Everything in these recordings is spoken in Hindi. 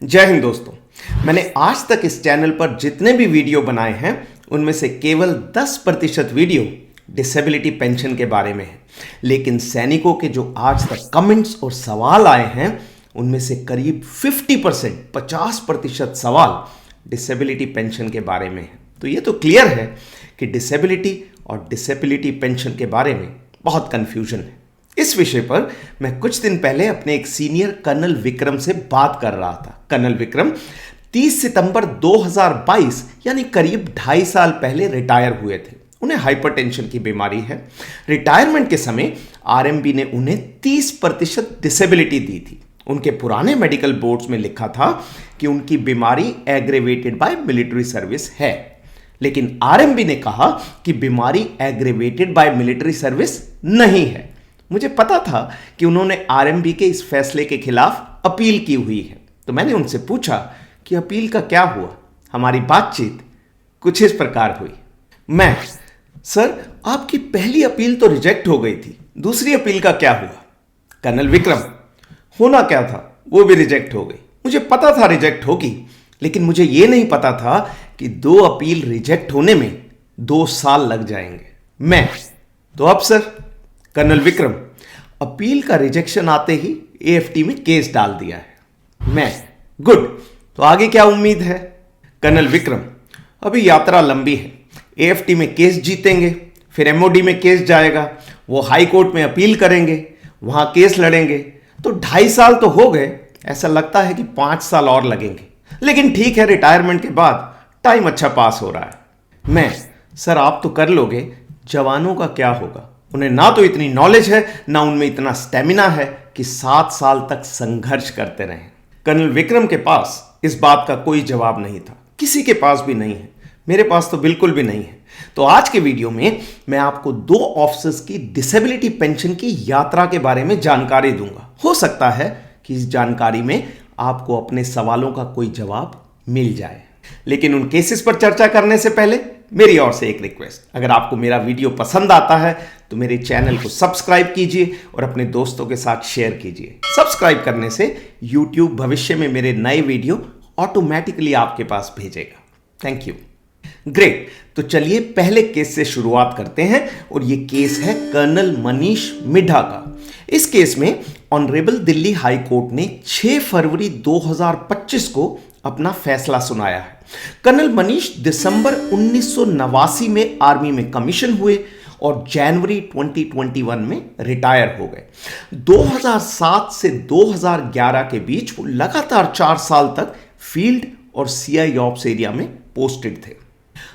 जय हिंद दोस्तों। मैंने आज तक इस चैनल पर जितने भी वीडियो बनाए हैं उनमें से केवल 10% वीडियो डिसेबिलिटी पेंशन के बारे में है, लेकिन सैनिकों के जो आज तक कमेंट्स और सवाल आए हैं उनमें से करीब 50% सवाल डिसेबिलिटी पेंशन के बारे में है। तो ये तो क्लियर है कि डिसेबिलिटी और डिसेबिलिटी पेंशन के बारे में बहुत कंफ्यूजन है। इस विषय पर मैं कुछ दिन पहले अपने एक सीनियर कर्नल विक्रम से बात कर रहा था। कर्नल विक्रम 30 सितंबर 2022 यानी करीब 2.5 साल पहले रिटायर हुए थे। उन्हें हाइपरटेंशन की बीमारी है। रिटायरमेंट के समय आरएमबी ने उन्हें 30% डिसेबिलिटी दी थी। उनके पुराने मेडिकल बोर्ड्स में लिखा था कि उनकी बीमारी एग्रेवेटेड बाय मिलिट्री सर्विस है, लेकिन आरएमबी ने कहा कि बीमारी एग्रेवेटेड बाय मिलिट्री सर्विस नहीं है। मुझे पता था कि उन्होंने आरएमबी के इस फैसले के खिलाफ अपील की हुई है, तो मैंने उनसे पूछा कि अपील का क्या हुआ। हमारी बातचीत कुछ इस प्रकार हुई। सर, आपकी पहली अपील तो रिजेक्ट हो गई थी, दूसरी अपील का क्या हुआ? कर्नल विक्रम, होना क्या था, वो भी रिजेक्ट हो गई। मुझे पता था रिजेक्ट होगी, लेकिन मुझे यह नहीं पता था कि 2 अपील रिजेक्ट होने में 2 साल लग जाएंगे। तो अब सर? कर्नल विक्रम, अपील का रिजेक्शन आते ही एएफटी में केस डाल दिया है। गुड, तो आगे क्या उम्मीद है? कर्नल विक्रम, अभी यात्रा लंबी है। एएफटी में केस जीतेंगे, फिर एमओडी में केस जाएगा, वो हाई कोर्ट में अपील करेंगे, वहां केस लड़ेंगे, तो 2.5 साल तो हो गए। ऐसा लगता है कि 5 साल और लगेंगे, लेकिन ठीक है, रिटायरमेंट के बाद टाइम अच्छा पास हो रहा है। सर, आप तो कर लोगे, जवानों का क्या होगा? उन्हें ना तो इतनी नॉलेज है, ना उनमें इतना स्टेमिना है कि 7 साल तक संघर्ष करते रहें। कर्नल विक्रम के पास इस बात का कोई जवाब नहीं था, किसी के पास भी नहीं है, मेरे पास तो बिल्कुल भी नहीं है। तो आज के वीडियो में मैं आपको 2 ऑफिसर्स की डिसेबिलिटी पेंशन की यात्रा के बारे में जानकारी दूंगा। हो सकता है कि इस जानकारी में आपको अपने सवालों का कोई जवाब मिल जाए, लेकिन उन केसेस पर चर्चा करने से पहले मेरी ओर से एक रिक्वेस्ट, अगर आपको मेरा वीडियो पसंद आता है तो मेरे चैनल को सब्सक्राइब कीजिए और अपने दोस्तों के साथ शेयर कीजिए। सब्सक्राइब करने से YouTube भविष्य में मेरे नए वीडियो ऑटोमेटिकली आपके पास भेजेगा। Thank you. ग्रेट, तो चलिए पहले केस से शुरुआत करते हैं, और ये केस है कर्नल मनीष मिड्ढा का। इस केस में ऑनरेबल दिल्ली हाई कोर्ट ने 6 फरवरी 2025 को अपना फैसला सुनाया है। कर्नल मनीष दिसंबर 1989 में आर्मी में कमीशन हुए और जनवरी 2021 में रिटायर हो गए। 2007 से 2011 के बीच वो लगातार 4 साल तक फील्ड और सीआई ऑप्स एरिया में पोस्टेड थे।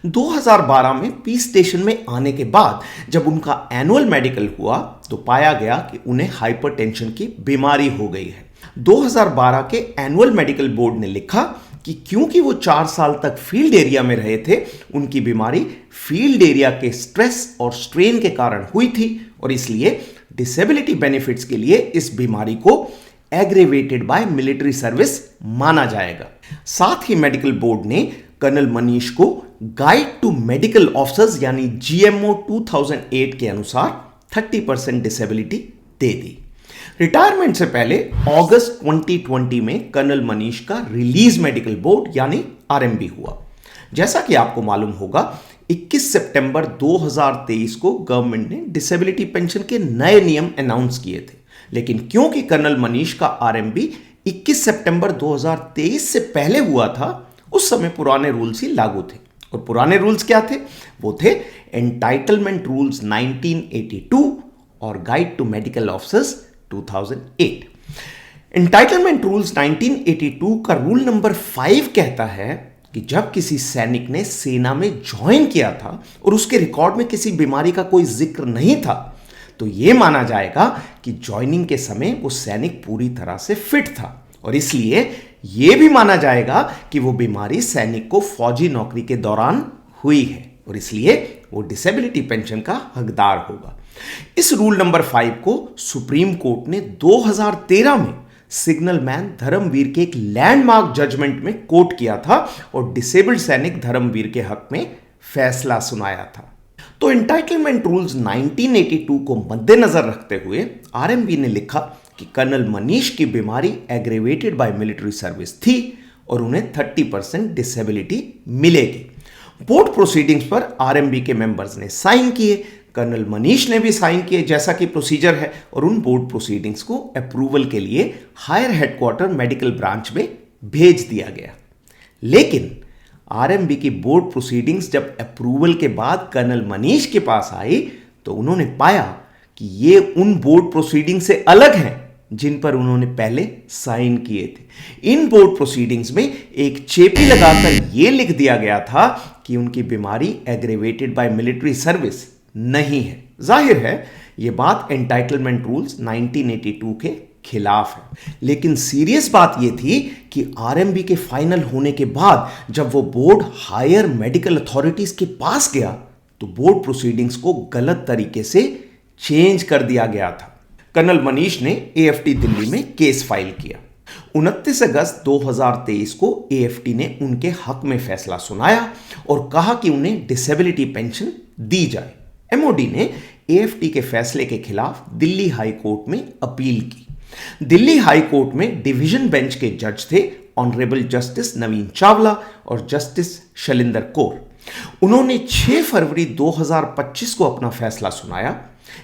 2012 में पीस स्टेशन में आने के बाद जब उनका एनुअल मेडिकल हुआ तो पाया गया कि उन्हें हाइपरटेंशन की बीमारी हो गई है। 2012 के एनुअल मेडिकल बोर्ड ने लिखा कि क्योंकि वो 4 साल तक फील्ड एरिया में रहे थे, उनकी बीमारी फील्ड एरिया के स्ट्रेस और स्ट्रेन के कारण हुई थी, और इसलिए डिसेबिलिटी बेनिफिट्स के लिए इस बीमारी को एग्रेवेटेड बाय मिलिट्री सर्विस माना जाएगा। साथ ही मेडिकल बोर्ड ने कर्नल मनीष को गाइड टू मेडिकल ऑफिसर्स यानी जीएमओ 2008 के अनुसार 30% डिसेबिलिटी दे दी। रिटायरमेंट से पहले अगस्त 2020 में कर्नल मनीष का रिलीज मेडिकल बोर्ड यानी आरएमबी हुआ। जैसा कि आपको मालूम होगा, 21 सितंबर 2023 को गवर्नमेंट ने डिसेबिलिटी पेंशन के नए नियम अनाउंस किए थे, लेकिन क्योंकि कर्नल मनीष का आरएमबी 21 सितंबर 2023 से पहले हुआ था, उस समय पुराने रूल्स ही लागू थे। और पुराने रूल्स क्या थे? वो थे एंटाइटलमेंट रूल्स 1982 और guide to medical officers 2008। Entitlement rules 1982 का रूल नंबर 5 कहता है कि जब किसी सैनिक ने सेना में ज्वाइन किया था और उसके रिकॉर्ड में किसी बीमारी का कोई जिक्र नहीं था, तो यह माना जाएगा कि ज्वाइनिंग के समय वो सैनिक पूरी तरह से फिट था, और इसलिए यह भी माना जाएगा कि वो बीमारी सैनिक को फौजी नौकरी के दौरान हुई है, और इसलिए वो डिसेबिलिटी पेंशन का हकदार होगा। इस रूल नंबर 5 को सुप्रीम कोर्ट ने 2013 में सिग्नल मैन धर्मवीर के एक लैंडमार्क जजमेंट में कोट किया था और डिसेबल्ड सैनिक धर्मवीर के हक में फैसला सुनाया था। तो एंटाइटलमेंट रूल्स 1982 को मद्देनजर रखते हुए आरएमबी ने लिखा कि कर्नल मनीष की बीमारी एग्रेवेटेड बाय मिलिट्री सर्विस थी और उन्हें 30% डिसेबिलिटी मिलेगी। बोर्ड प्रोसीडिंग्स पर आरएमबी के मेंबर्स ने साइन किए, कर्नल मनीष ने भी साइन किए जैसा कि प्रोसीजर है, और उन बोर्ड प्रोसीडिंग्स को अप्रूवल के लिए हायर हेडक्वार्टर मेडिकल ब्रांच में भेज दिया गया। लेकिन आरएमबी की बोर्ड प्रोसीडिंग्स जब अप्रूवल के बाद कर्नल मनीष के पास आई तो उन्होंने पाया कि ये उन बोर्ड प्रोसीडिंग से अलग हैं जिन पर उन्होंने पहले साइन किए थे। इन बोर्ड प्रोसीडिंग्स में एक चेपी लगाकर यह लिख दिया गया था कि उनकी बीमारी एग्रेवेटेड बाय मिलिट्री सर्विस नहीं है। जाहिर है यह बात एंटाइटलमेंट रूल्स 1982 के खिलाफ है। लेकिन सीरियस बात यह थी कि आरएमबी के फाइनल होने के बाद जब वो बोर्ड हायर मेडिकल अथॉरिटीज के पास गया तो बोर्ड प्रोसीडिंग्स को गलत तरीके से चेंज कर दिया गया था। कर्नल मनीष ने एएफटी दिल्ली में केस फाइल किया। 29 अगस्त 2023 को एएफटी ने उनके हक में फैसला सुनाया और कहा कि उन्हें डिसेबिलिटी पेंशन दी जाए। एमओडी ने एएफटी के फैसले के खिलाफ दिल्ली हाई कोर्ट में अपील की। दिल्ली हाई कोर्ट में डिवीजन बेंच के जज थे ऑनरेबल जस्टिस नवीन चावला और जस्टिस शैलेंद्र कौर। उन्होंने 6 फरवरी 2025 को अपना फैसला सुनाया।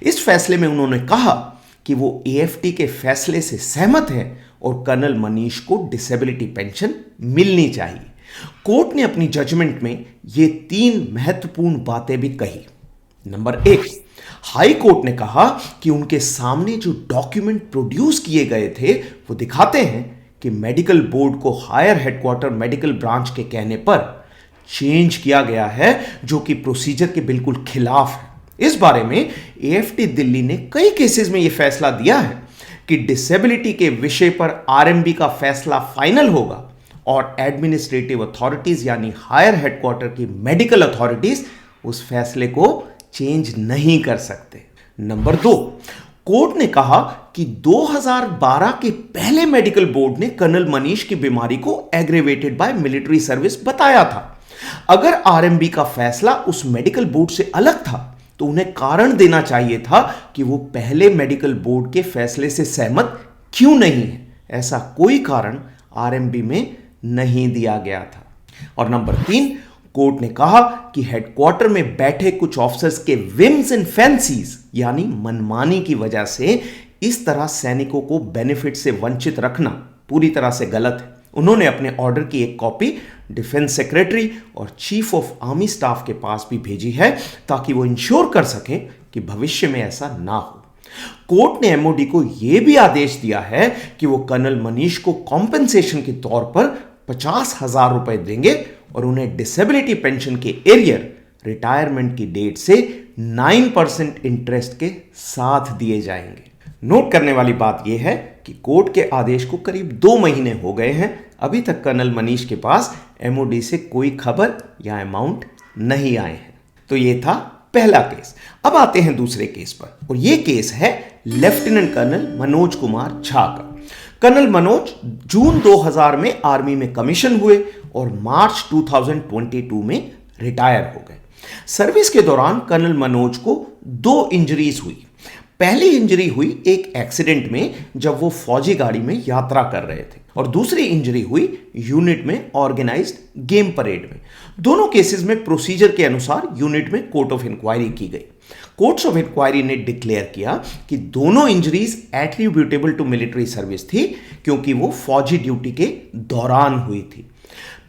इस फैसले में उन्होंने कहा कि वो एएफटी के फैसले से सहमत हैं और कर्नल मनीष को डिसेबिलिटी पेंशन मिलनी चाहिए। कोर्ट ने अपनी जजमेंट में ये 3 महत्वपूर्ण बातें भी कही। नंबर 1, हाई कोर्ट ने कहा कि उनके सामने जो डॉक्यूमेंट प्रोड्यूस किए गए थे वो दिखाते हैं कि मेडिकल बोर्ड को हायर हेडक्वार्टर मेडिकल ब्रांच के कहने पर चेंज किया गया है, जो कि प्रोसीजर के बिल्कुल खिलाफ है। इस बारे में एएफटी दिल्ली ने कई केसेस में यह फैसला दिया है कि डिसेबिलिटी के विषय पर आरएमबी का फैसला फाइनल होगा और एडमिनिस्ट्रेटिव अथॉरिटीज यानी हायर हेडक्वार्टर की मेडिकल अथॉरिटीज उस फैसले को चेंज नहीं कर सकते। नंबर 2, कोर्ट ने कहा कि 2012 के पहले मेडिकल बोर्ड ने कर्नल मनीष की बीमारी को एग्रेवेटेड बाय मिलिट्री सर्विस बताया था। अगर आरएमबी का फैसला उस मेडिकल बोर्ड से अलग था तो उन्हें कारण देना चाहिए था कि वो पहले मेडिकल बोर्ड के फैसले से सहमत क्यों नहीं है। ऐसा कोई कारण आरएमबी में नहीं दिया गया था। और नंबर 3, कोर्ट ने कहा कि हेडक्वार्टर में बैठे कुछ ऑफिसर्स के विम्स एंड फैंसीज यानी मनमानी की वजह से इस तरह सैनिकों को बेनिफिट से वंचित रखना पूरी तरह से गलत है। उन्होंने अपने ऑर्डर की एक कॉपी डिफेंस सेक्रेटरी और चीफ ऑफ आर्मी स्टाफ के पास भी भेजी है ताकि वो इंश्योर कर सकें कि भविष्य में ऐसा ना हो। कोर्ट ने एमओडी को यह भी आदेश दिया है कि वो कर्नल मनीष को कॉम्पेंसेशन के तौर पर 50,000 रुपए देंगे और उन्हें डिसेबिलिटी पेंशन के एरियर रिटायरमेंट की डेट से 9% इंटरेस्ट के साथ दिए जाएंगे। नोट करने वाली बात यह है कि कोर्ट के आदेश को करीब 2 महीने हो गए हैं, अभी तक कर्नल मनीष के पास एमओडी से कोई खबर या अमाउंट नहीं आए हैं। तो यह था पहला केस। अब आते हैं दूसरे केस पर, और यह केस है लेफ्टिनेंट कर्नल मनोज कुमार झा का। कर्नल मनोज जून 2000 में आर्मी में कमीशन हुए और मार्च 2022 में रिटायर हो गए। सर्विस के दौरान कर्नल मनोज को 2 इंजरीज हुई। पहली इंजरी हुई एक एक्सीडेंट में जब वो फौजी गाड़ी में यात्रा कर रहे थे, और दूसरी इंजरी हुई यूनिट में ऑर्गेनाइज्ड गेम परेड में। दोनों केसेस में प्रोसीजर के अनुसार यूनिट में कोर्ट ऑफ इंक्वायरी की गई। कोर्ट्स ऑफ इंक्वायरी ने डिक्लेयर किया कि दोनों injuries attributable to military service थी क्योंकि वो फौजी ड्यूटी के दौरान हुई थी।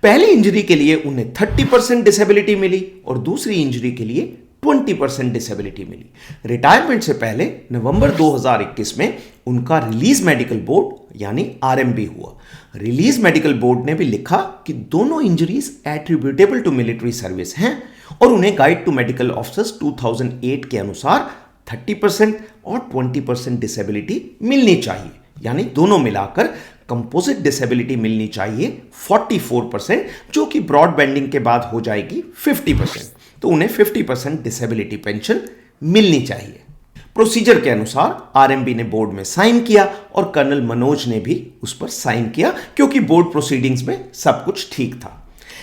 पहली इंजरी के लिए उन्हें 30% डिसेबिलिटी मिली और दूसरी इंजरी के लिए 20% डिसेबिलिटी मिली। रिटायरमेंट से पहले नवंबर 2021 में उनका रिलीज मेडिकल बोर्ड यानी आरएमबी हुआ। रिलीज मेडिकल बोर्ड ने भी लिखा कि दोनों injuries attributable to military service हैं और उन्हें गाइड टू मेडिकल ऑफिसर्स 2008 के अनुसार 30% और 20% डिसेबिलिटी मिलनी चाहिए, यानी दोनों मिलाकर कंपोजिट डिसेबिलिटी मिलनी चाहिए 44%, जो कि ब्रॉड बैंडिंग के बाद हो जाएगी 50%। तो उन्हें 50% डिसेबिलिटी पेंशन मिलनी चाहिए। प्रोसीजर के अनुसार आरएमबी ने बोर्ड में साइन किया और कर्नल मनोज ने भी उस पर साइन किया क्योंकि बोर्ड प्रोसीडिंग्स में सब कुछ ठीक था।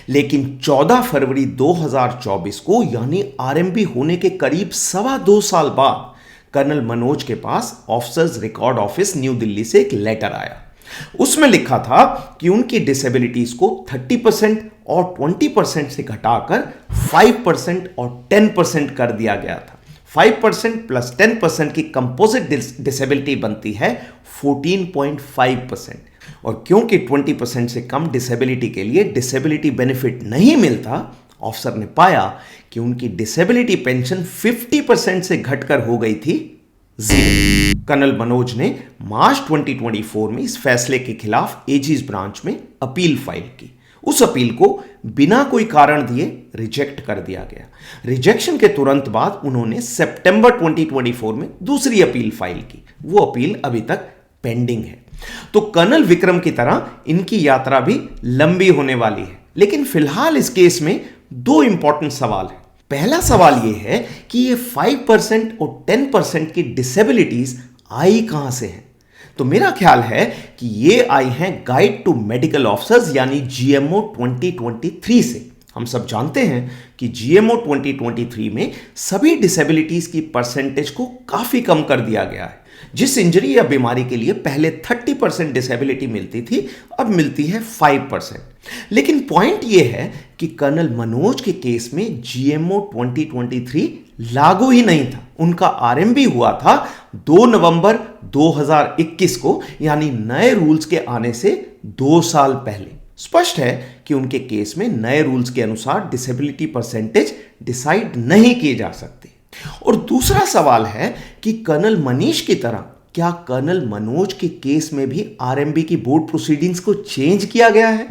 लेकिन 14 फरवरी 2024 को यानी आरएमबी होने के करीब 2.25 साल बाद कर्नल मनोज के पास officers record office New Delhi से एक लेटर आया। उसमें लिखा था कि उनकी डिसेबिलिटीज को 30% और 20% से घटाकर 5% और 10% कर दिया गया था। 5% प्लस 10% की कंपोजिट डिसेबिलिटी बनती है 14.5%। और क्योंकि 20% से कम डिसेबिलिटी के लिए डिसेबिलिटी बेनिफिट नहीं मिलता, ऑफिसर ने पाया कि उनकी डिसेबिलिटी पेंशन 50% से घटकर हो गई थी 0। कर्नल मनोज ने मार्च 2024 में इस फैसले के खिलाफ एजीज ब्रांच में अपील फाइल की। उस अपील को बिना कोई कारण दिए रिजेक्ट कर दिया गया। रिजेक्शन के तुरंत बाद उन्होंने सितंबर 2024 में दूसरी अपील फाइल की। वो अपील अभी तक पेंडिंग है। तो कर्नल विक्रम की तरह इनकी यात्रा भी लंबी होने वाली है। लेकिन फिलहाल इस केस में 2 इंपॉर्टेंट सवाल हैं। पहला सवाल यह है कि ये 5% और 10% की डिसेबिलिटीज आई कहां से हैं? तो मेरा ख्याल है कि ये आई हैं गाइड टू मेडिकल ऑफिसर्स यानी जीएमओ 2023 से। हम सब जानते हैं कि जीएमओ 2023 में सभी डिसेबिलिटीज की परसेंटेज को काफी कम कर दिया गया है। जिस इंजरी या बीमारी के लिए पहले 30% डिसेबिलिटी मिलती थी, अब मिलती है 5%। लेकिन पॉइंट यह है कि कर्नल मनोज के केस में जीएमओ 2023 लागू ही नहीं था। उनका आरएमबी हुआ था 2 नवंबर 2021 को, यानी नए रूल्स के आने से 2 साल पहले। स्पष्ट है कि उनके केस में नए रूल्स के अनुसार डिसेबिलिटी परसेंटेज डिसाइड नहीं किए जा सकते। और दूसरा सवाल है कि कर्नल मनीष की तरह क्या कर्नल मनोज के केस में भी आरएमबी की बोर्ड प्रोसीडिंग्स को चेंज किया गया है?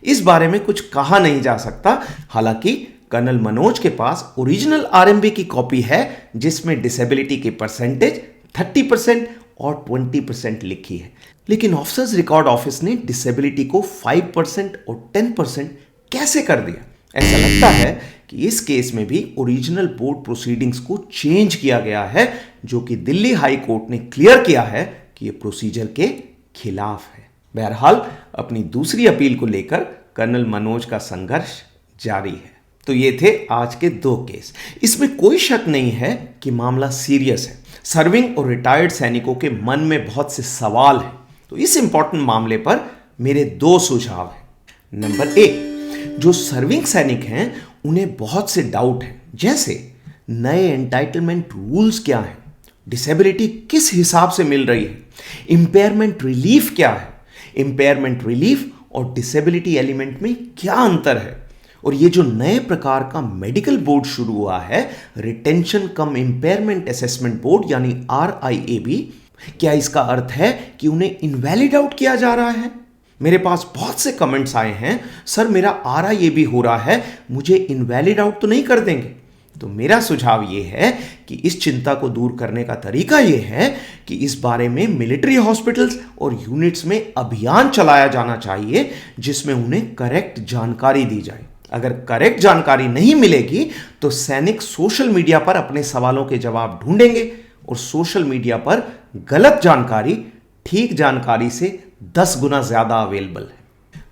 इस बारे में कुछ कहा नहीं जा सकता। हालांकि कर्नल मनोज के पास ओरिजिनल आरएमबी की कॉपी है जिसमें डिसेबिलिटी की परसेंटेज 30% और 20% लिखी है। लेकिन ऑफिसर्स रिकॉर्ड ऑफिस ने डिसेबिलिटी को 5% और 10% कैसे कर दिया? ऐसा लगता है कि इस केस में भी ओरिजिनल बोर्ड प्रोसीडिंग्स को चेंज किया गया है, जो कि दिल्ली हाई कोर्ट ने क्लियर किया है कि यह प्रोसीजर के खिलाफ है। बहरहाल अपनी दूसरी अपील को लेकर कर्नल मनोज का संघर्ष जारी है। तो ये थे आज के 2 केस। इसमें कोई शक नहीं है कि मामला सीरियस है। सर्विंग और रिटायर्ड सैनिकों के मन में बहुत से सवाल हैं। तो इस इंपॉर्टेंट मामले पर मेरे 2 सुझाव हैं। नंबर 1, जो सर्विंग सैनिक हैं उन्हें बहुत से डाउट हैं, जैसे नए एंटाइटलमेंट रूल्स क्या हैं, डिसेबिलिटी किस हिसाब से मिल रही है, इंपेयरमेंट रिलीफ क्या है, इंपेयरमेंट रिलीफ और डिसेबिलिटी एलिमेंट में क्या अंतर है, और ये जो नए प्रकार का मेडिकल बोर्ड शुरू हुआ है, रिटेंशन कम इंपेयरमेंट असेसमेंट बोर्ड यानी RIAB, क्या इसका अर्थ है कि उन्हें इनवैलिड आउट किया जा रहा है? मेरे पास बहुत से कमेंट्स आए हैं, सर मेरा RIAB हो रहा है, मुझे इनवैलिड आउट तो नहीं कर देंगे? तो मेरा सुझाव यह है कि इस चिंता को दूर करने का तरीका यह है कि इस बारे में मिलिट्री हॉस्पिटल्स और यूनिट्स में अभियान चलाया जाना चाहिए, जिसमें उन्हें करेक्ट जानकारी दी जाए। अगर करेक्ट जानकारी नहीं मिलेगी तो सैनिक सोशल मीडिया पर अपने सवालों के जवाब ढूंढेंगे, और सोशल मीडिया पर गलत जानकारी ठीक जानकारी से 10 गुना ज्यादा अवेलेबल है।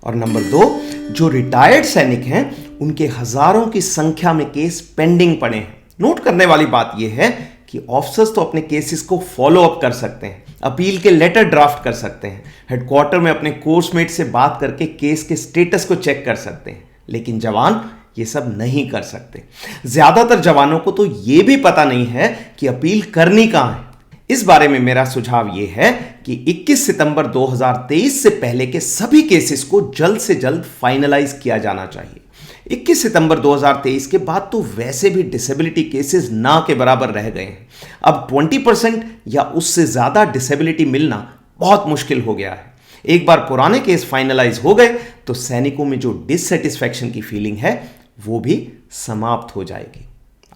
और नंबर 2, जो रिटायर्ड सैनिक हैं उनके हजारों की संख्या में केस पेंडिंग पड़े हैं। नोट करने वाली बात यह है कि ऑफिसर्स तो अपने केसेस को फॉलो अप कर सकते हैं, अपील के लेटर ड्राफ्ट कर सकते हैं, हेडक्वार्टर में अपने कोर्समेट से बात करके केस के स्टेटस को चेक कर सकते हैं, लेकिन जवान ये सब नहीं कर सकते। ज्यादातर जवानों को तो ये भी पता नहीं है कि अपील करनी कहां है। इस बारे में मेरा सुझाव यह है कि 21 सितंबर 2023 से पहले के सभी केसेस को जल्द से जल्द फाइनलाइज किया जाना चाहिए। 21 सितंबर 2023 के बाद तो वैसे भी डिसेबिलिटी केसेस ना के बराबर रह गए हैं। अब 20% या उससे ज्यादा डिसेबिलिटी मिलना बहुत मुश्किल हो गया है। एक बार पुराने केस फाइनलाइज हो गए तो सैनिकों में जो डिससेटिस्फैक्शन की फीलिंग है वो भी समाप्त हो जाएगी।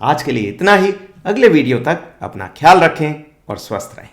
आज के लिए इतना ही। अगले वीडियो तक अपना ख्याल रखें और स्वस्थ रहें।